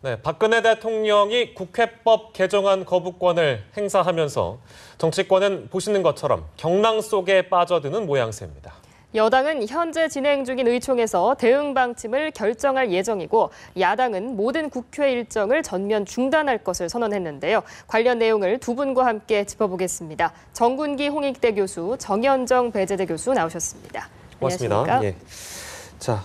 네, 박근혜 대통령이 국회법 개정안 거부권을 행사하면서 정치권은 보시는 것처럼 경랑 속에 빠져드는 모양새입니다. 여당은 현재 진행 중인 의총에서 대응 방침을 결정할 예정이고 야당은 모든 국회 일정을 전면 중단할 것을 선언했는데요. 관련 내용을 두 분과 함께 짚어보겠습니다. 정군기 홍익대 교수, 정현정 배재대 교수 나오셨습니다. 고맙습니다. 안녕하십니까? 예. 자,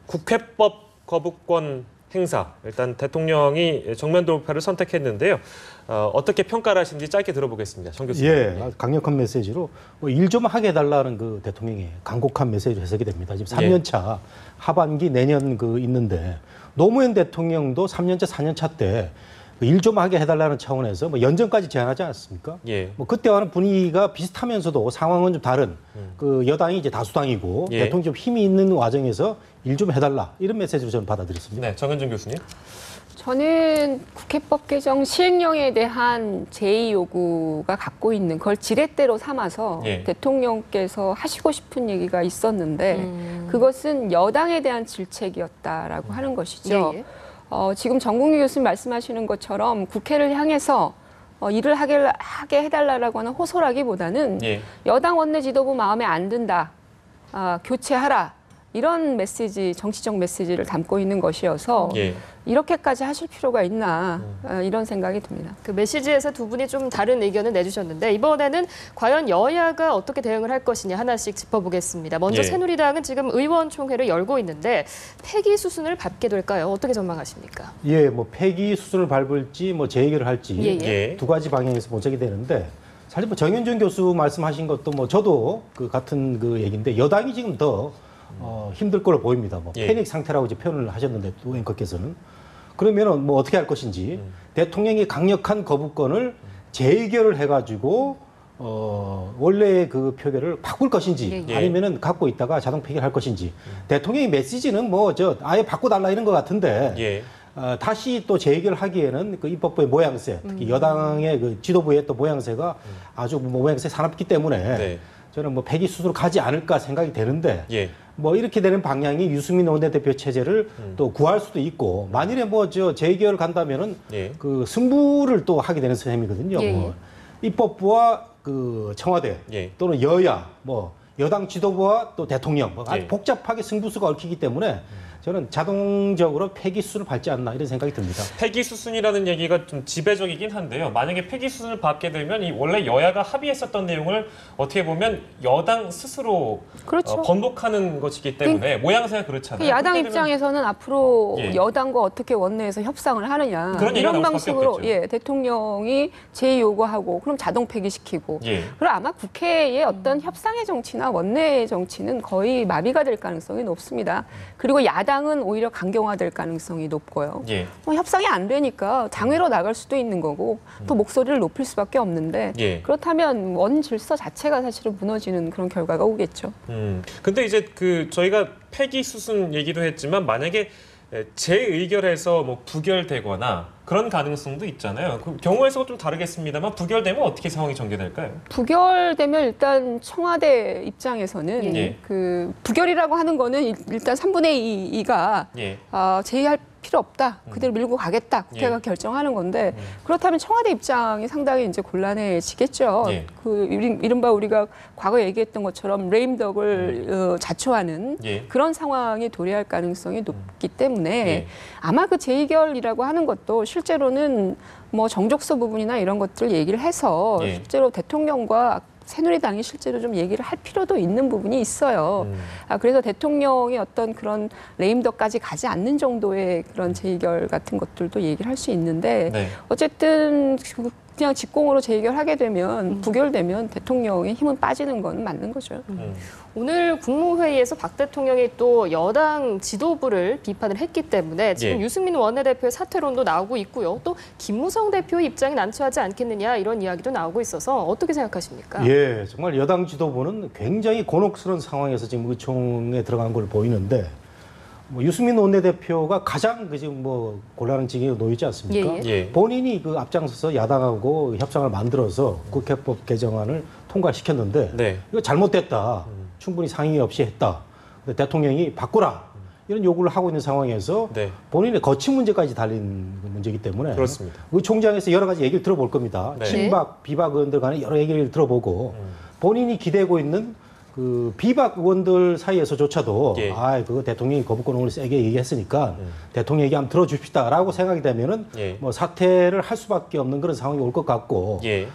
국회법 거부권 행사, 일단 대통령이 정면 돌파를 선택했는데요. 어떻게 평가를 하시는지 짧게 들어보겠습니다. 정 교수님. 예, 강력한 메시지로 일 좀 하게 해달라는 그 대통령의 간곡한 메시지로 해석이 됩니다. 지금 3년 차 하반기 내년 있는데 노무현 대통령도 3년 차, 4년 차 때 일 좀 하게 해달라는 차원에서 연전까지 제안하지 않았습니까? 예. 그때와는 분위기가 비슷하면서도 상황은 좀 다른 여당이 이제 다수당이고 예. 대통령이 좀 힘이 있는 와중에서 일 좀 해달라 이런 메시지로 저는 받아들였습니다. 네, 정현정 교수님. 저는 국회법 개정 시행령에 대한 제의 요구가 갖고 있는 그걸 지렛대로 삼아서 예. 대통령께서 하시고 싶은 얘기가 있었는데 그것은 여당에 대한 질책이었다라고 하는 것이죠. 예, 예. 지금 정국유 교수님 말씀하시는 것처럼 국회를 향해서 일을 하게 해달라고 하는 호소라기보다는 예. 여당 원내 지도부 마음에 안 든다, 교체하라. 이런 메시지, 정치적 메시지를 담고 있는 것이어서 예. 이렇게까지 하실 필요가 있나 이런 생각이 듭니다. 그 메시지에서 두 분이 좀 다른 의견을 내주셨는데 이번에는 과연 여야가 어떻게 대응을 할 것이냐 하나씩 짚어보겠습니다. 먼저 예. 새누리당은 지금 의원총회를 열고 있는데 폐기 수순을 밟게 될까요? 어떻게 전망하십니까? 예, 폐기 수순을 밟을지 재해결을 할지 예, 예. 두 가지 방향에서 모색이 되는데 사실 정현준 교수 말씀하신 것도 저도 같은 얘기인데 여당이 지금 더 힘들 걸로 보입니다. 예. 패닉 상태라고 이제 표현을 하셨는데 또 앵커께서는 그러면은 어떻게 할 것인지 대통령이 강력한 거부권을 재의결을 해가지고 원래 그 표결을 바꿀 것인지 예, 예. 아니면은 갖고 있다가 자동 폐기할 것인지 대통령의 메시지는 아예 바꿔달라 이런 것 같은데. 예. 다시 또 재의결하기에는 그 입법부의 모양새, 특히 여당의 그 지도부의 또 모양새가 아주 모양새 사납기 때문에 네. 저는 폐기 수순으로 가지 않을까 생각이 되는데 예. 이렇게 되는 방향이 유승민 원내대표 체제를 또 구할 수도 있고 만일에 재의결 간다면은 예. 그 승부를 또 하게 되는 셈이거든요. 예, 예. 입법부와 그 청와대 예. 또는 여야 여당 지도부와 또 대통령 아주 예. 복잡하게 승부수가 얽히기 때문에 저는 자동적으로 폐기 수순을 밟지 않나 이런 생각이 듭니다. 폐기 수순이라는 얘기가 좀 지배적이긴 한데요. 만약에 폐기 수순을 밟게 되면 이 원래 여야가 합의했었던 내용을 어떻게 보면 여당 스스로 그렇죠. 번복하는 것이기 때문에 모양새가 그렇잖아요. 야당 그렇게 되면 입장에서는 앞으로 예. 여당과 어떻게 원내에서 협상을 하느냐 그런 얘기가 이런 나올 수밖에 방식으로 없겠죠. 대통령이 제의 요구하고 그럼 자동 폐기시키고 예. 그리고 아마 국회의 어떤 협상의 정치나 원내의 정치는 거의 마비가 될 가능성이 높습니다. 그리고 야당은 오히려 강경화될 가능성이 높고요. 예. 협상이 안 되니까 당회로 나갈 수도 있는 거고 또 목소리를 높일 수밖에 없는데 예. 그렇다면 원 질서 자체가 사실은 무너지는 그런 결과가 오겠죠. 근데 이제 저희가 폐기 수순 얘기도 했지만 만약에 재의결해서 부결되거나 그런 가능성도 있잖아요. 그 경우의 수가 좀 다르겠습니다만 부결되면 어떻게 상황이 전개될까요? 부결되면 일단 청와대 입장에서는 예. 그 부결이라고 하는 거는 일단 3분의 2가 예. 제의할 필요 없다. 그대로 밀고 가겠다. 국회가 예. 결정하는 건데 그렇다면 청와대 입장이 상당히 이제 곤란해지겠죠. 예. 이른바 우리가 과거 얘기했던 것처럼 레임덕을 자초하는 예. 그런 상황이 도래할 가능성이 높기 때문에 예. 아마 그 재의결이라고 하는 것도 실제로는 정족서 부분이나 이런 것들 얘기를 해서 예. 실제로 대통령과 새누리당이 실제로 좀 얘기를 할 필요도 있는 부분이 있어요. 그래서 대통령의 어떤 그런 레임덕까지 가지 않는 정도의 그런 재의결 같은 것들도 얘기를 할 수 있는데 네. 어쨌든 그냥 직공으로 재의결하게 되면 부결되면 대통령의 힘은 빠지는 건 맞는 거죠. 오늘 국무회의에서 박 대통령이 또 여당 지도부를 비판을 했기 때문에 지금 예. 유승민 원내대표의 사퇴론도 나오고 있고요. 또 김무성 대표의 입장이 난처하지 않겠느냐 이런 이야기도 나오고 있어서 어떻게 생각하십니까? 예, 정말 여당 지도부는 굉장히 곤혹스러운 상황에서 지금 의총에 들어간 걸 보이는데 유승민 원내대표가 가장 지금 곤란한 지경에 놓이지 않습니까? 예, 예. 본인이 앞장서서 야당하고 협상을 만들어서 국회법 개정안을 통과시켰는데 네. 이거 잘못됐다. 충분히 상의 없이 했다. 근데 대통령이 바꾸라. 이런 요구를 하고 있는 상황에서 네. 본인의 거취 문제까지 달린 문제이기 때문에 그렇습니다. 의총장에서 여러 가지 얘기를 들어볼 겁니다. 네. 친박, 비박 의원들 간에 여러 얘기를 들어보고 본인이 기대고 있는 그 비박 의원들 사이에서조차도 예. 그거 대통령이 거부권을 세게 얘기했으니까 대통령 얘기 한번 들어줍시다라고 생각이 되면은 예. 뭐 사퇴를 할 수밖에 없는 그런 상황이 올 것 같고 예.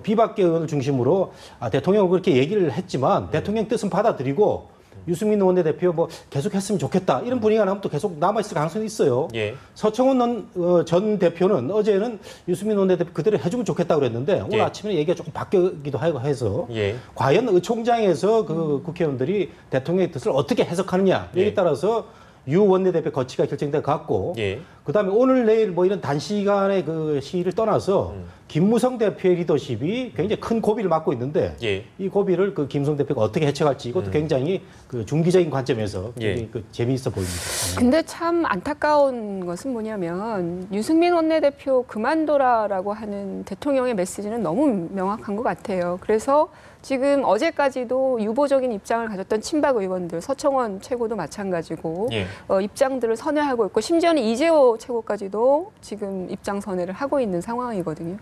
비박계 의원을 중심으로 대통령은 그렇게 얘기를 했지만 대통령 뜻은 받아들이고 유승민 원내대표 뭐 계속 했으면 좋겠다 이런 분위기가 나면 또 계속 남아있을 가능성이 있어요. 예. 서청원 전 대표는 어제는 유승민 원내대표 그대로 해주면 좋겠다고 그랬는데 오늘 예. 아침에 얘기가 조금 바뀌기도 하고 해서 예. 과연 의총장에서 그 국회의원들이 대통령의 뜻을 어떻게 해석하느냐 여기에 예. 따라서 유 원내대표 거치가 결정될 것 같고 예. 그다음에 오늘 내일 뭐 이런 단시간의 그 시위를 떠나서 김무성 대표의 리더십이 굉장히 큰 고비를 맞고 있는데 예. 이 고비를 그 김무성 대표가 어떻게 해쳐갈지 이것도 굉장히 그 중기적인 관점에서 예. 굉장히 그 재미있어 보입니다. 근데 참 안타까운 것은 뭐냐면 유승민 원내대표 그만둬라라고 하는 대통령의 메시지는 너무 명확한 것 같아요. 그래서 지금 어제까지도 유보적인 입장을 가졌던 친박 의원들, 서청원 최고도 마찬가지고 예. 입장들을 선회하고 있고 심지어는 이재호 최고까지도 지금 입장 선회를 하고 있는 상황이거든요.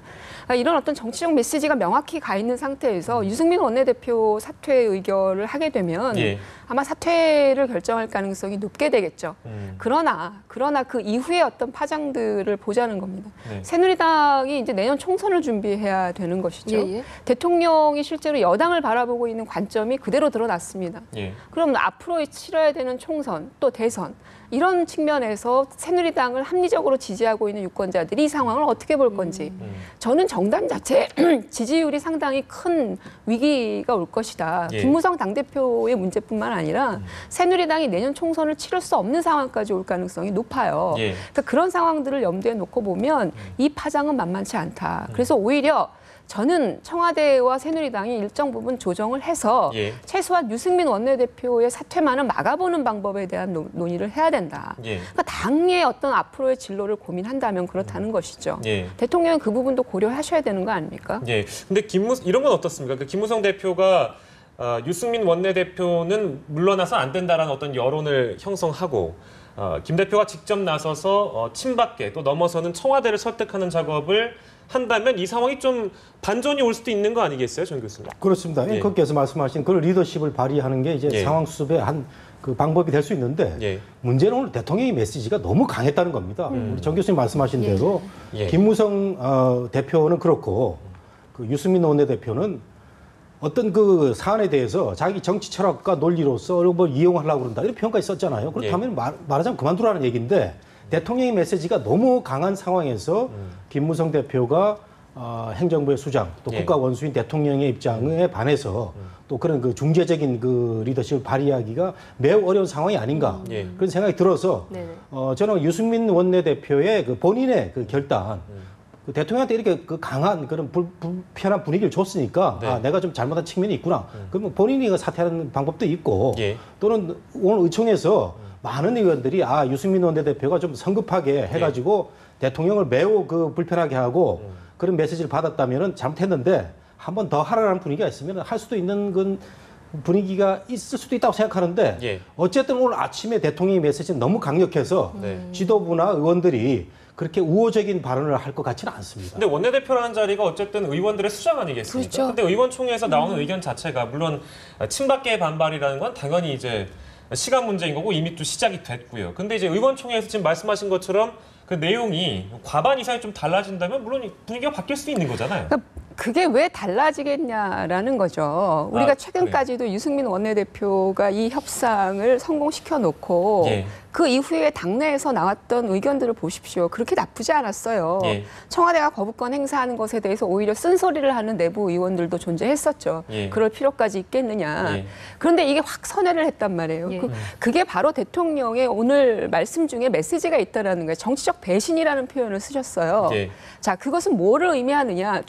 이런 어떤 정치적 메시지가 명확히 가 있는 상태에서 유승민 원내대표 사퇴 의결을 하게 되면 예. 아마 사퇴를 결정할 가능성이 높게 되겠죠. 그러나 그 이후에 어떤 파장들을 보자는 겁니다. 네. 새누리당이 이제 내년 총선을 준비해야 되는 것이죠. 예, 예. 대통령이 실제로 여당을 바라보고 있는 관점이 그대로 드러났습니다. 예. 그럼 앞으로 치러야 되는 총선 또 대선 이런 측면에서 새누리당을 합리적으로 지지하고 있는 유권자들이 이 상황을 어떻게 볼 건지 저는 정당 자체 지지율이 상당히 큰 위기가 올 것이다. 예. 김무성 당대표의 문제뿐만 아니라 새누리당이 내년 총선을 치를 수 없는 상황까지 올 가능성이 높아요. 예. 그러니까 그런 상황들을 염두에 놓고 보면 이 파장은 만만치 않다. 그래서 오히려 저는 청와대와 새누리당이 일정 부분 조정을 해서 예. 최소한 유승민 원내대표의 사퇴만은 막아보는 방법에 대한 논의를 해야 된다. 예. 그러니까 당의 어떤 앞으로의 진로를 고민한다면 그렇다는 것이죠. 예. 대통령은 그 부분도 고려하셔야 되는 거 아닙니까? 예. 근데 이런 건 어떻습니까? 그 김무성 대표가 유승민 원내대표는 물러나서 안 된다라는 어떤 여론을 형성하고 김 대표가 직접 나서서 친박계 또 넘어서는 청와대를 설득하는 작업을 한다면 이 상황이 좀 반전이 올 수도 있는 거 아니겠어요, 전 교수님? 그렇습니다. 예. 앵커께서 말씀하신 그런 리더십을 발휘하는 게 이제 예. 상황 수습의 한 그 방법이 될 수 있는데 예. 문제는 오늘 대통령의 메시지가 너무 강했다는 겁니다. 우리 정 교수님 말씀하신 대로 예. 김무성 대표는 그렇고 그 유승민 원내대표는 어떤 그 사안에 대해서 자기 정치 철학과 논리로서 뭐 이용하려고 그런다 이런 표현까지 썼잖아요. 그렇다면 말하자면 그만두라는 얘기인데 대통령의 메시지가 너무 강한 상황에서 김무성 대표가 행정부의 수장 또 예. 국가 원수인 대통령의 입장에 반해서 또 그런 그 중재적인 그 리더십을 발휘하기가 매우 어려운 상황이 아닌가 예. 그런 생각이 들어서 네네. 저는 유승민 원내대표의 그 본인의 그 결단 그 대통령한테 이렇게 그 강한 그런 불편한 분위기를 줬으니까 네. 내가 좀 잘못한 측면이 있구나. 그러면 본인이 그 사퇴하는 방법도 있고 예. 또는 오늘 의총에서 많은 의원들이 유승민 원내대표가 좀 성급하게 해가지고 대통령을 매우 그 불편하게 하고 그런 메시지를 받았다면은 잘못했는데 한 번 더 하라는 분위기가 있으면 할 수도 있는 건 분위기가 있을 수도 있다고 생각하는데 예. 어쨌든 오늘 아침에 대통령의 메시지는 너무 강력해서 네. 지도부나 의원들이 그렇게 우호적인 발언을 할 것 같지는 않습니다. 근데 원내대표라는 자리가 어쨌든 의원들의 수장 아니겠습니까? 그렇죠. 근데 의원총회에서 나오는 의견 자체가 물론 친박계의 반발이라는 건 당연히 이제 시간 문제인 거고 이미 또 시작이 됐고요. 근데 이제 의원총회에서 지금 말씀하신 것처럼 그 내용이 과반 이상이 좀 달라진다면 물론 분위기가 바뀔 수 있는 거잖아요. 그러니까 그게 왜 달라지겠냐라는 거죠. 우리가 최근까지도 유승민 원내대표가 이 협상을 성공시켜 놓고 예. 그 이후에 당내에서 나왔던 의견들을 보십시오. 그렇게 나쁘지 않았어요. 예. 청와대가 거부권 행사하는 것에 대해서 오히려 쓴소리를 하는 내부 의원들도 존재했었죠. 예. 그럴 필요까지 있겠느냐. 예. 그런데 이게 확 선회를 했단 말이에요. 예. 그게 바로 대통령의 오늘 말씀 중에 메시지가 있다라는 거예요. 정치적 배신이라는 표현을 쓰셨어요. 예. 자, 그것은 뭐를 의미하느냐.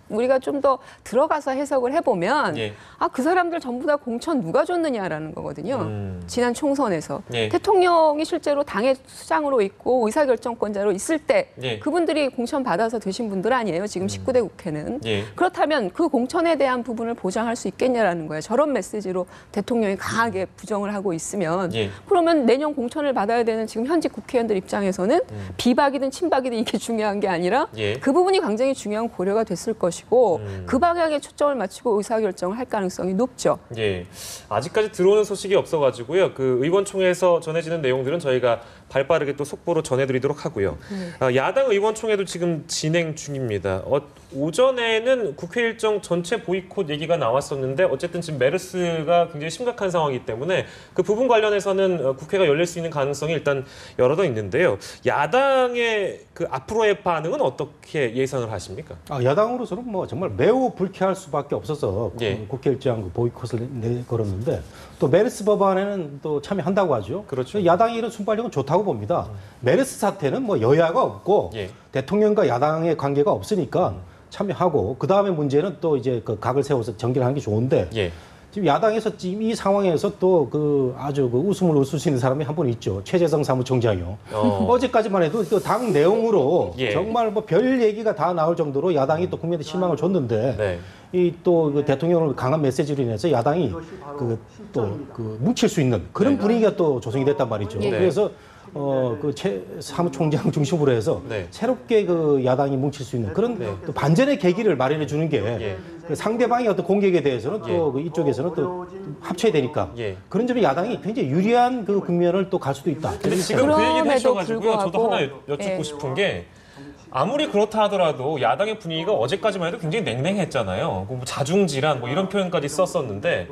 우리가 좀 더 들어가서 해석을 해보면 예. 그 사람들 전부 다 공천 누가 줬느냐라는 거거든요. 지난 총선에서. 예. 대통령 대통령이 실제로 당의 수장으로 있고 의사결정권자로 있을 때 예. 그분들이 공천 받아서 되신 분들 아니에요. 지금 19대 국회는. 예. 그렇다면 그 공천에 대한 부분을 보장할 수 있겠냐라는 거예요. 저런 메시지로 대통령이 강하게 부정을 하고 있으면 예. 그러면 내년 공천을 받아야 되는 지금 현직 국회의원들 입장에서는 비박이든 친박이든 이게 중요한 게 아니라 예. 그 부분이 굉장히 중요한 고려가 됐을 것이고 그 방향에 초점을 맞추고 의사결정을 할 가능성이 높죠. 예. 아직까지 들어오는 소식이 없어가지고요. 그 의원총회에서 전해지는 내용들은 저희가 발빠르게 또 속보로 전해드리도록 하고요. 야당 의원총회도 지금 진행 중입니다. 오전에는 국회 일정 전체 보이콧 얘기가 나왔었는데 어쨌든 지금 메르스가 굉장히 심각한 상황이기 때문에 그 부분 관련해서는 국회가 열릴 수 있는 가능성이 일단 여러 있는데요. 야당의 그 앞으로의 반응은 어떻게 예상을 하십니까? 야당으로서는 뭐 정말 매우 불쾌할 수밖에 없어서 예. 국회 일정 보이콧을 내걸었는데 또 메르스 법안에는 또 참여한다고 하죠. 그렇죠. 야당이 이런 순발력은 좋다고 봅니다. 메르스 사태는 뭐 여야가 없고 예. 대통령과 야당의 관계가 없으니까 참여하고 그 다음에 문제는 또 이제 그 각을 세워서 전개하는 게 좋은데 예. 지금 야당에서 지금 이 상황에서 또 그 아주 그 웃음을 웃을 수 있는 사람이 한 분 있죠. 최재성 사무총장이요. 어제까지만 해도 그 당 내용으로 예. 정말 뭐 별 얘기가 다 나올 정도로 야당이 또 국민한테 실망을 줬는데 네. 이 또 그 대통령의 강한 메시지로 인해서 야당이 그 또 그 뭉칠 수 있는 그런 네. 분위기가 또 조성이 됐단 말이죠. 예. 그래서 그 최 사무총장 중심으로 해서 네. 새롭게 그 야당이 뭉칠 수 있는 그런 네. 또 반전의 계기를 마련해 주는 게 예. 그 상대방의 어떤 공격에 대해서는 예. 또 그 이쪽에서는 또 합쳐야 되니까 예. 그런 점에 야당이 굉장히 유리한 그 국면을 또 갈 수도 있다. 근데 지금 그 얘기를 그럼에도 해주셔가지고요. 저도 불구하고, 하나 여쭙고 예. 싶은 게 아무리 그렇다 하더라도 야당의 분위기가 어제까지만 해도 굉장히 냉랭했잖아요. 뭐 자중질환 뭐 이런 표현까지 썼었는데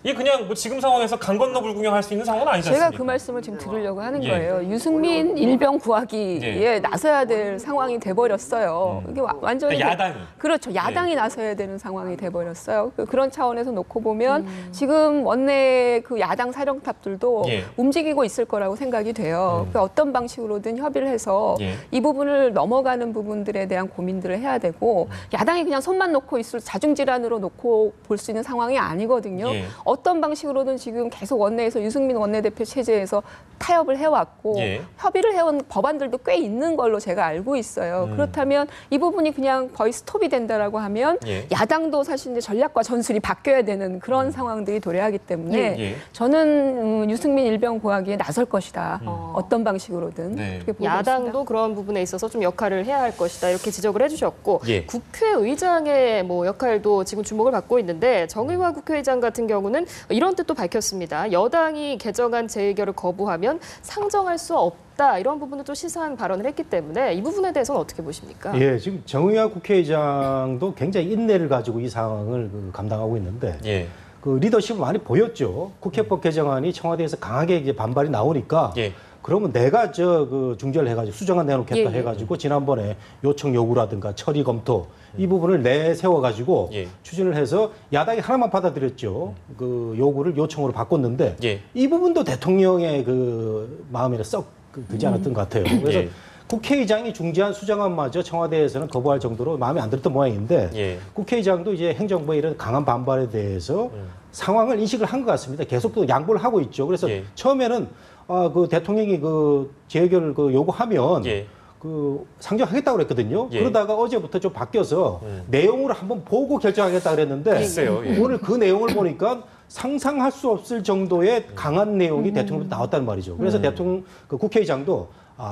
이게 그냥 뭐 지금 상황에서 강 건너 불구경할 수 있는 상황은 아니지 않습니까? 제가 그 말씀을 지금 드리려고 하는 예. 거예요. 유승민 일병 구하기에 나서야 될 상황이 돼버렸어요. 이게 완전히 그러니까 야당이. 그렇죠. 야당이 나서야 되는 상황이 돼버렸어요. 그런 차원에서 놓고 보면 지금 원내 그 야당 사령탑들도 예. 움직이고 있을 거라고 생각이 돼요. 그 어떤 방식으로든 협의를 해서 예. 이 부분을 넘어가는 부분들에 대한 고민들을 해야 되고 야당이 그냥 손만 놓고 있을 자중질환으로 놓고 볼 수 있는 상황이 아니거든요. 예. 어떤 방식으로든 지금 계속 원내에서 유승민 원내대표 체제에서 타협을 해왔고 예. 협의를 해온 법안들도 꽤 있는 걸로 제가 알고 있어요. 그렇다면 이 부분이 그냥 거의 스톱이 된다라고 하면 예. 야당도 사실 이제 전략과 전술이 바뀌어야 되는 그런 상황들이 도래하기 때문에 예. 저는 유승민 일병 고하기에 나설 것이다. 어떤 방식으로든 네. 그렇게 보고 야당도 있습니다. 그런 부분에 있어서 좀 역할을 해야 할 것이다 이렇게 지적을 해주셨고 예. 국회의장의 뭐 역할도 지금 주목을 받고 있는데 정의화 국회의장 같은 경우는 이런 뜻도 밝혔습니다. 여당이 개정안 재의결을 거부하면 상정할 수 없다 이런 부분을 또 시사한 발언을 했기 때문에 이 부분에 대해서는 어떻게 보십니까? 예, 지금 정의화 국회의장도 굉장히 인내를 가지고 이 상황을 감당하고 있는데 예. 그 리더십을 많이 보였죠. 국회법 개정안이 청와대에서 강하게 이제 반발이 나오니까 예. 그러면 내가 그 중재를 해가지고 수정안 내놓겠다 예, 예. 해가지고 지난번에 요청 요구라든가 처리 검토 이 부분을 내세워가지고 예. 추진을 해서 야당이 하나만 받아들였죠. 그 요구를 요청으로 바꿨는데 예. 이 부분도 대통령의 그 마음에 썩 그지 않았던 것 같아요. 그래서 예. 국회의장이 중재한 수정안마저 청와대에서는 거부할 정도로 마음에 안 들었던 모양인데 예. 국회의장도 이제 행정부의 이런 강한 반발에 대해서 상황을 인식을 한 것 같습니다. 계속 또 양보를 하고 있죠. 그래서 예. 처음에는 그 대통령이 그 재결을 그 요구하면 예. 그 상정하겠다고 그랬거든요. 예. 그러다가 어제부터 좀 바뀌어서 내용으로 한번 보고 결정하겠다 그랬는데 글쎄요, 예. 오늘 그 내용을 보니까 상상할 수 없을 정도의 강한 내용이 대통령부터 나왔단 말이죠. 그래서 그 국회의장도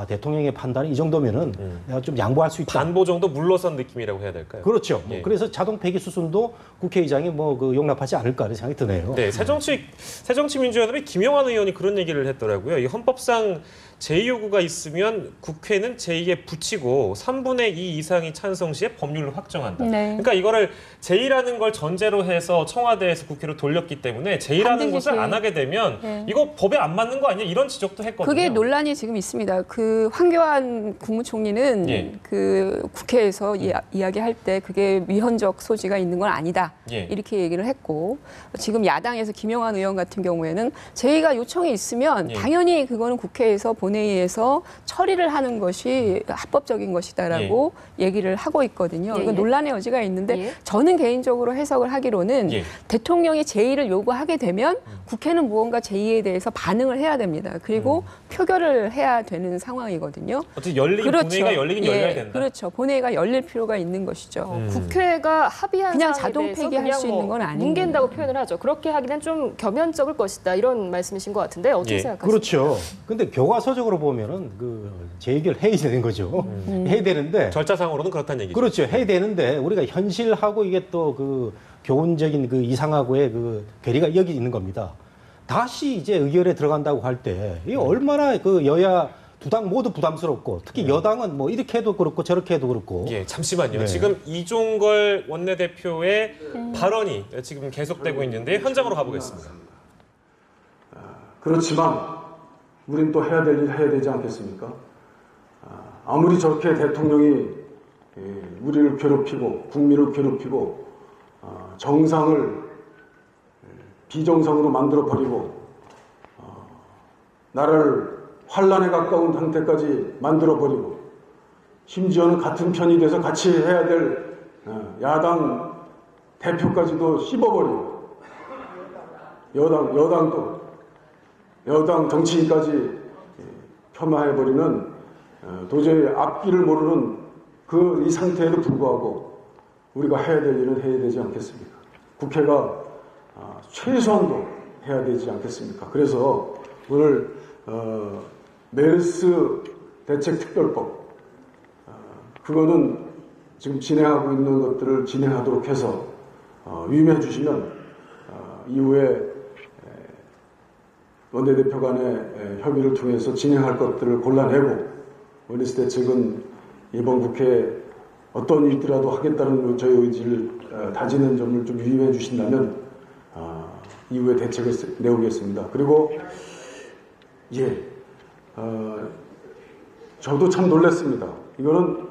대통령의 판단이 이 정도면은 내가 좀 양보할 수 있다. 반보 정도 물러선 느낌이라고 해야 될까요? 그렇죠. 예. 그래서 자동 폐기 수순도 국회의장이 뭐 그 용납하지 않을까 하는 생각이 드네요. 네, 새정치민주연합의 김영환 의원이 그런 얘기를 했더라고요. 이 헌법상 제2요구가 있으면 국회는 제2에 붙이고 3분의 2 이상이 찬성 시에 법률을 확정한다. 네. 그러니까 이거를 제2라는 걸 전제로 해서 청와대에서 국회로 돌렸기 때문에 제2라는 반드시 것을 제2. 안 하게 되면 네. 이거 법에 안 맞는 거 아니야? 이런 지적도 했거든요. 그게 논란이 지금 있습니다. 그 황교안 국무총리는 예. 그 국회에서 이야기할 때 그게 위헌적 소지가 있는 건 아니다. 예. 이렇게 얘기를 했고 지금 야당에서 김영환 의원 같은 경우에는 제의가 요청이 있으면 예. 당연히 그거는 국회에서 본회의에서 처리를 하는 것이 합법적인 것이다라고 얘기를 하고 있거든요. 예, 이건 예. 논란의 여지가 있는데 예. 저는 개인적으로 해석을 하기로는 예. 대통령이 제의를 요구하게 되면 국회는 무언가 제의에 대해서 반응을 해야 됩니다. 그리고 표결을 해야 되는 상황이거든요. 어쨌든 본회의가 열리긴 예, 열려야 된다. 그렇죠. 본회의가 열릴 필요가 있는 것이죠. 국회가 합의한 그냥 사항에 자동 대해서 폐기할 그냥 수 있는 건 아니에요. 뭉갠다고 표현을 하죠. 그렇게 하기는 좀 겸연쩍을 것이다 이런 말씀이신 것 같은데 어떻게 예. 생각하세요? 그렇죠. 근데 교과서적으로 보면은 그 재의결 해야 되는 거죠. 해야 되는데 절차상으로는 그렇다는 얘기죠. 그렇죠. 해야 되는데 우리가 현실하고 이게 또 그 교훈적인 그 이상하고의 그 괴리가 여기 있는 겁니다. 다시 이제 의결에 들어간다고 할 때 이게 얼마나 그 여야 두 당 모두 부담스럽고 특히 여당은 뭐 이렇게 해도 그렇고 저렇게 해도 그렇고 예, 잠시만요. 네. 지금 이종걸 원내대표의 발언이 지금 계속되고 있는데 현장으로 가보겠습니다. 그렇지만 우린 또 해야 될 일 해야 되지 않겠습니까? 아무리 저렇게 대통령이 우리를 괴롭히고 국민을 괴롭히고 정상을 비정상으로 만들어버리고 나라를 환란에 가까운 상태까지 만들어버리고 심지어는 같은 편이 돼서 같이 해야 될 야당 대표까지도 씹어버리고 여당 정치인까지 폄하해버리는 도저히 앞길을 모르는 이 상태에도 불구하고 우리가 해야 될 일은 해야 되지 않겠습니까? 국회가 최소한도 해야 되지 않겠습니까? 그래서 오늘 메르스 대책특별법 그거는 지금 진행하고 있는 것들을 진행하도록 해서 위임해 주시면 이후에 원내대표 간의 협의를 통해서 진행할 것들을 골라내고 메르스 대책은 이번 국회에 어떤 일이라도 하겠다는 저희 의지를 다지는 점을 좀 유의해 주신다면 이후에 대책을 내오겠습니다. 그리고 저도 참 놀랐습니다. 이거는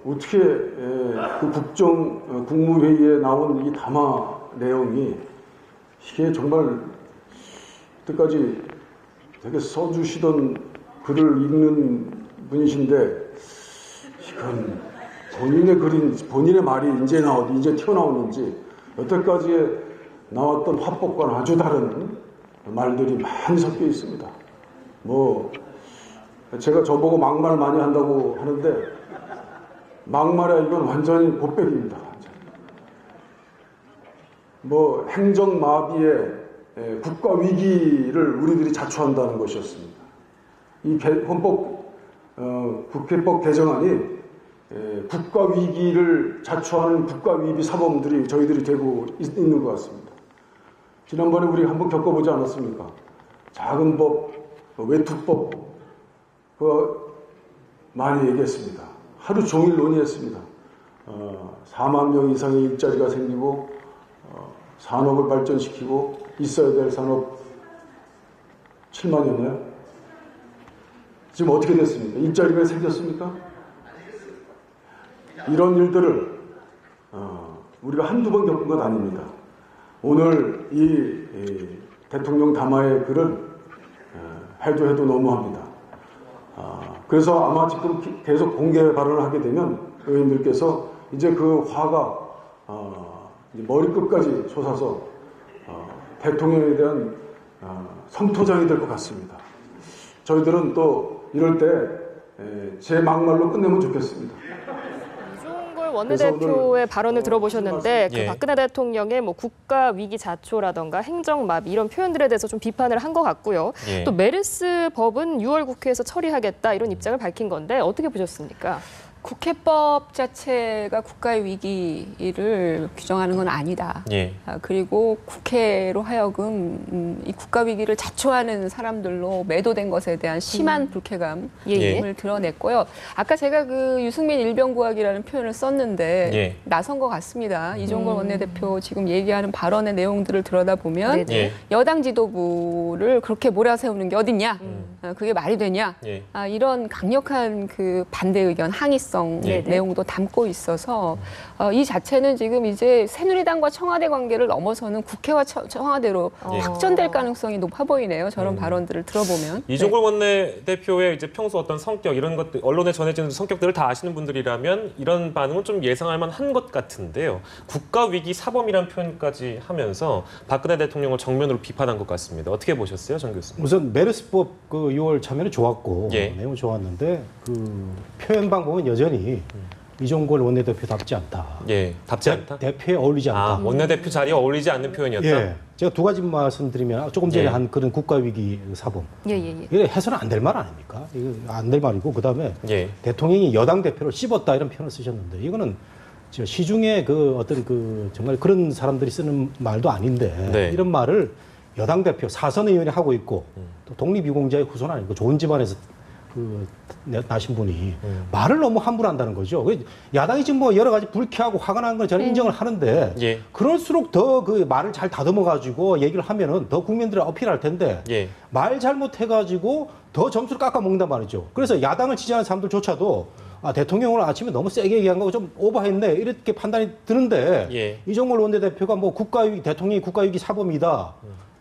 어떻게 그 국무회의에 나온 이 담화 내용이 이게 정말 그때까지 되게 써주시던 글을 읽는 분이신데 이건 본인의 글인 본인의 말이 이제 튀어나오는지 여태까지 나왔던 화법과는 아주 다른 말들이 많이 섞여 있습니다. 뭐 제가 저보고 막말 많이 한다고 하는데 막말이야 이건 완전히 곱백입니다. 뭐 행정마비에 국가 위기를 우리들이 자초한다는 것이었습니다. 이 국회법 개정안이 국가 위기를 자초하는 국가 위비 사범들이 저희들이 되고 있는 것 같습니다. 지난번에 우리 한번 겪어보지 않았습니까? 작은 법, 외투법, 그거 많이 얘기했습니다. 하루 종일 논의했습니다. 4만 명 이상의 일자리가 생기고 산업을 발전시키고 있어야 될 산업 7만이었나요? 지금 어떻게 됐습니까? 일자리가 생겼습니까? 이런 일들을 우리가 한두 번 겪은 건 아닙니다. 오늘 이 대통령 담화의 글은 해도 너무합니다. 그래서 아마 지금 계속 공개 발언을 하게 되면 의원님들께서 이제 그 화가 머리끝까지 솟아서 대통령에 대한 성토장이 될 것 같습니다. 저희들은 또 이럴 때 제 막말로 끝내면 좋겠습니다. 이종걸 원내대표의 발언을 들어보셨는데 그 예. 박근혜 대통령의 뭐 국가 위기 자초라던가 행정마비 이런 표현들에 대해서 좀 비판을 한 것 같고요. 예. 또 메르스 법은 6월 국회에서 처리하겠다 이런 입장을 밝힌 건데 어떻게 보셨습니까? 국회법 자체가 국가의 위기를 규정하는 건 아니다. 예. 그리고 국회로 하여금 이 국가 위기를 자초하는 사람들로 매도된 것에 대한 심한 불쾌감을 예. 드러냈고요. 아까 제가 그 유승민 일병구학이라는 표현을 썼는데 예. 나선 것 같습니다. 이종걸 원내대표 지금 얘기하는 발언의 내용들을 들여다보면 네네. 예. 여당 지도부를 그렇게 몰아세우는 게 어딨냐? 그게 말이 되냐? 예. 이런 강력한 그 반대 의견, 항의성 방어성 네네. 내용도 담고 있어서 이 자체는 지금 이제 새누리당과 청와대 관계를 넘어서는 국회와 청와대로 확전될 가능성이 높아 보이네요. 저런 발언들을 들어보면. 이종걸 원내대표의 이제 평소 어떤 성격 이런 것들 언론에 전해지는 성격들을 다 아시는 분들이라면 이런 반응은 좀 예상할 만한 것 같은데요. 국가 위기 사범이란 표현까지 하면서 박근혜 대통령을 정면으로 비판한 것 같습니다. 어떻게 보셨어요, 정 교수님? 우선 메르스법 그 6월 참여는 좋았고 예. 내용 좋았는데 그 표현 방법은 여전히 이종걸 원내대표답지 않다. 예, 답지 않다. 대표에 어울리지 않다. 아, 원내대표 자리에 어울리지 않는 표현이었다. 예, 제가 두 가지 말씀드리면 조금 전에 예. 한 그런 국가위기 사범. 예예예. 이게 해서는 안 될 말 아닙니까? 이거 안 될 말이고 그다음에 예. 대통령이 여당 대표를 씹었다 이런 표현을 쓰셨는데 이거는 저 시중에 그 어떤 그 정말 그런 사람들이 쓰는 말도 아닌데 네. 이런 말을 여당 대표 사선 의원이 하고 있고 또 독립유공자의 후손 아니고 좋은 집안에서 그 나신 분이 말을 너무 함부로 한다는 거죠. 야당이 지금 뭐 여러 가지 불쾌하고 화가 나는 건 저는 인정을 하는데 예. 그럴수록 더 그 말을 잘 다듬어 가지고 얘기를 하면은 더 국민들이 어필할 텐데 예. 말 잘못해 가지고 더 점수를 깎아 먹는단 말이죠. 그래서 야당을 지지하는 사람들조차도 아, 대통령을 아침에 너무 세게 얘기한 거 좀 오버했네 이렇게 판단이 드는데 예. 이종걸 원내대표가 뭐 국가위기 대통령이 국가위기 사범이다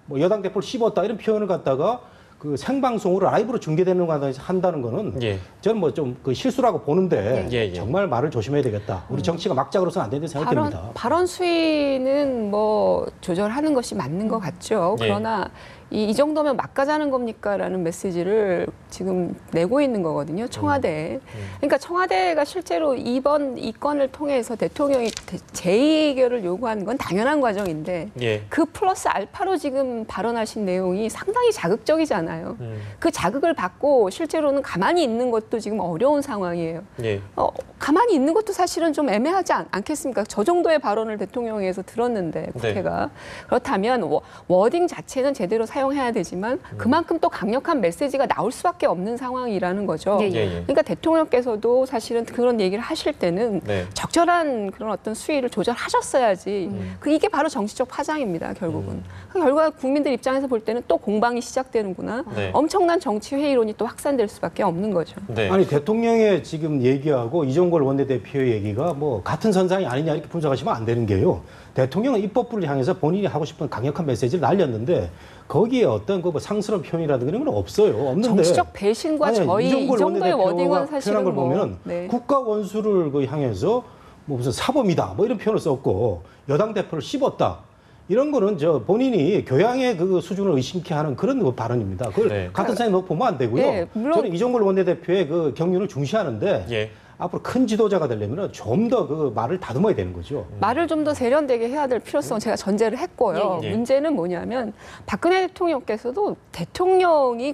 뭐 여당 대표를 씹었다 이런 표현을 갖다가 그 생방송으로 라이브로 중계되는 거 한다는 거는 예. 저는 뭐 좀 그 실수라고 보는데 예, 예. 정말 말을 조심해야 되겠다. 우리 정치가 막장으로서는 안 된다는 생각이 듭니다. 발언 수위는 뭐 조절하는 것이 맞는 것 같죠. 예. 그러나 이 정도면 막가자는 겁니까라는 메시지를 지금 내고 있는 거거든요. 청와대에. 그러니까 청와대가 실제로 이번 이 건을 통해서 대통령이 재의결을 요구한 건 당연한 과정인데 예. 그 플러스 알파로 지금 발언하신 내용이 상당히 자극적이잖아요. 그 자극을 받고 실제로는 가만히 있는 것도 지금 어려운 상황이에요. 예. 가만히 있는 것도 사실은 좀 애매하지 않겠습니까? 저 정도의 발언을 대통령에서 들었는데 국회가. 그렇다면 워딩 자체는 제대로 사용해야 되지만 그만큼 또 강력한 메시지가 나올 수밖에 없는 상황이라는 거죠. 예, 예. 그러니까 대통령께서도 사실은 그런 얘기를 하실 때는 네. 적절한 그런 어떤 수위를 조절하셨어야지. 이게 바로 정치적 파장입니다, 결국은. 결과 국민들 입장에서 볼 때는 또 공방이 시작되는구나. 네. 엄청난 정치 회의론이 또 확산될 수밖에 없는 거죠. 네. 아니 대통령의 지금 얘기하고 이종걸 원내대표의 얘기가 뭐 같은 선상이 아니냐 이렇게 분석하시면 안 되는 게요. 대통령은 입법부를 향해서 본인이 하고 싶은 강력한 메시지를 날렸는데 거기에 어떤 그 뭐 상스러운 표현이라든가 이런 건 없어요. 없는데 정치적 배신과 아니, 저희 이 이종걸 정도의 원내대표가 워딩은 사실은 표현한 걸 보면은 네. 국가 원수를 그 향해서 뭐 무슨 사범이다 뭐 이런 표현을 썼고 여당 대표를 씹었다. 이런 거는 저 본인이 교양의 그 수준을 의심케 하는 그런 그 발언입니다. 그걸 네. 같은 사람이 놓고 보면 안 되고요. 네, 물론- 저는 이종걸 원내대표의 그 경륜을 중시하는데 예. 앞으로 큰 지도자가 되려면 좀 더 그 말을 다듬어야 되는 거죠. 말을 좀 더 세련되게 해야 될 필요성은 제가 전제를 했고요. 예, 예. 문제는 뭐냐면 박근혜 대통령께서도 대통령이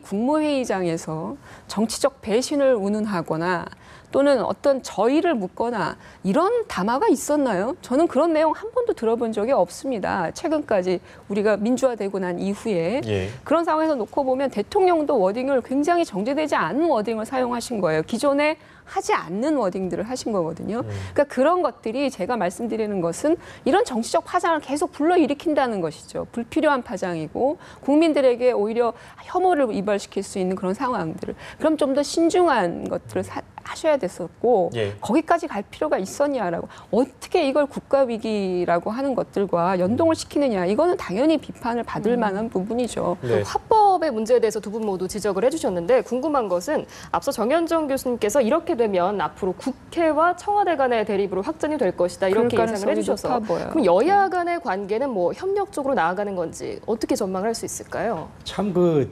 국무회의장에서 정치적 배신을 운운하거나 또는 어떤 저의를 묻거나 이런 담화가 있었나요? 저는 그런 내용 한 번도 들어본 적이 없습니다. 최근까지 우리가 민주화되고 난 이후에 예. 그런 상황에서 놓고 보면 대통령도 워딩을 굉장히 정제되지 않은 워딩을 사용하신 거예요. 기존에 하지 않는 워딩들을 하신 거거든요. 그러니까 그런 것들이 제가 말씀드리는 것은 이런 정치적 파장을 계속 불러일으킨다는 것이죠. 불필요한 파장이고 국민들에게 오히려 혐오를 유발시킬 수 있는 그런 상황들을. 그럼 좀 더 신중한 것들을 하셔야 됐었고 예. 거기까지 갈 필요가 있었냐라고 어떻게 이걸 국가위기라고 하는 것들과 연동을 시키느냐 이거는 당연히 비판을 받을 만한 부분이죠. 네. 화법의 문제에 대해서 두 분 모두 지적을 해주셨는데 궁금한 것은 앞서 정현정 교수님께서 이렇게 되면 앞으로 국회와 청와대 간의 대립으로 확전이 될 것이다 이렇게 그럴 예상을 가능성이 해주셔서 높아 보여요. 그럼 여야 간의 관계는 뭐 협력적으로 나아가는 건지 어떻게 전망을 할 수 있을까요? 참 그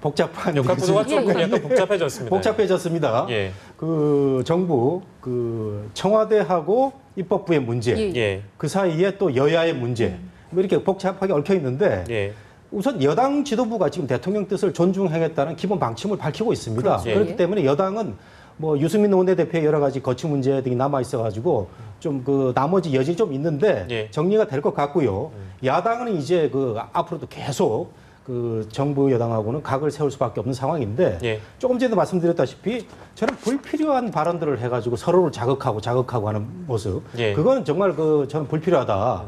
복잡한 역학 구조가 예, 조금 예. 약간 복잡해졌습니다. 복잡해졌습니다. 예. 그 정부 그 청와대하고 입법부의 문제, 예. 예. 그 사이에 또 여야의 문제, 뭐 이렇게 복잡하게 얽혀 있는데 예. 우선 여당 지도부가 지금 대통령 뜻을 존중하겠다는 기본 방침을 밝히고 있습니다. 그렇죠. 그렇기 예. 때문에 여당은 뭐 유승민 원내대표의 여러 가지 거치 문제 등이 남아 있어가지고 좀 그 나머지 여진이 좀 있는데 예. 정리가 될 것 같고요. 야당은 이제 그 앞으로도 계속 그 정부 여당하고는 각을 세울 수밖에 없는 상황인데 예. 조금 전에도 말씀드렸다시피 저는 불필요한 발언들을 해가지고 서로를 자극하고 하는 모습 예. 그거는 정말 그 저는 불필요하다.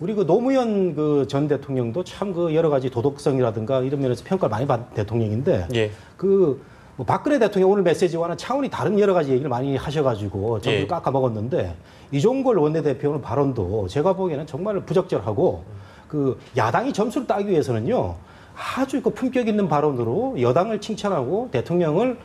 우리 그 노무현 그 전 대통령도 참 그 여러 가지 도덕성이라든가 이런 면에서 평가를 많이 받은 대통령인데 예. 그 뭐 박근혜 대통령 오늘 메시지와는 차원이 다른 여러 가지 얘기를 많이 하셔가지고 저도 예. 깎아먹었는데 이종걸 원내대표는 발언도 제가 보기에는 정말 부적절하고 그 야당이 점수를 따기 위해서는요 아주 그 품격 있는 발언으로 여당을 칭찬하고 대통령을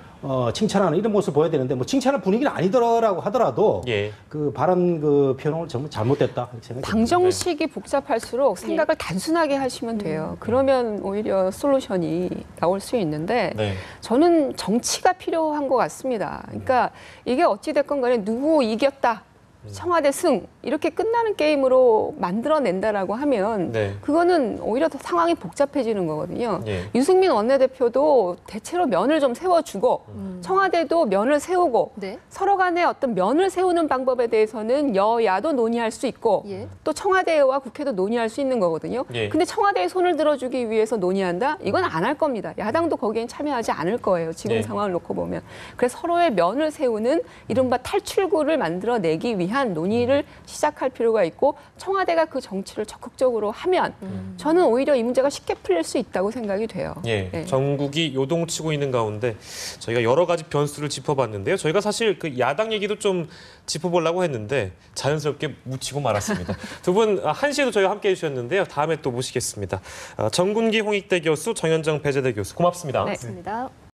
칭찬하는 이런 모습을 보여야 되는데 뭐 칭찬할 분위기는 아니더라고 하더라도 예. 그 발언 그 표현을 정말 잘못됐다 이렇게 생각합니다. 방정식이 복잡할수록 생각을 단순하게 하시면 돼요. 그러면 오히려 솔루션이 나올 수 있는데 네. 저는 정치가 필요한 것 같습니다. 그러니까 이게 어찌됐건 간에 누구 이겼다. 청와대 승 이렇게 끝나는 게임으로 만들어낸다라고 하면 네. 그거는 오히려 더 상황이 복잡해지는 거거든요. 예. 유승민 원내대표도 대체로 면을 좀 세워주고 청와대도 면을 세우고 네. 서로 간에 어떤 면을 세우는 방법에 대해서는 여야도 논의할 수 있고 예. 또 청와대와 국회도 논의할 수 있는 거거든요. 예. 근데 청와대에 손을 들어주기 위해서 논의한다? 이건 안 할 겁니다. 야당도 거기엔 참여하지 않을 거예요. 지금 예. 상황을 놓고 보면. 그래서 서로의 면을 세우는 이른바 탈출구를 만들어내기 위한 논의를 시작할 필요가 있고 청와대가 그 정치를 적극적으로 하면 저는 오히려 이 문제가 쉽게 풀릴 수 있다고 생각이 돼요. 예, 네. 전국이 요동치고 있는 가운데 저희가 여러 가지 변수를 짚어봤는데요. 저희가 사실 그 야당 얘기도 좀 짚어보려고 했는데 자연스럽게 묻히고 말았습니다. 두 분 1시에도 저희와 함께해 주셨는데요. 다음에 또 모시겠습니다. 정군기 홍익대 교수, 정현정 배재대 교수 고맙습니다. 네. 맞습니다.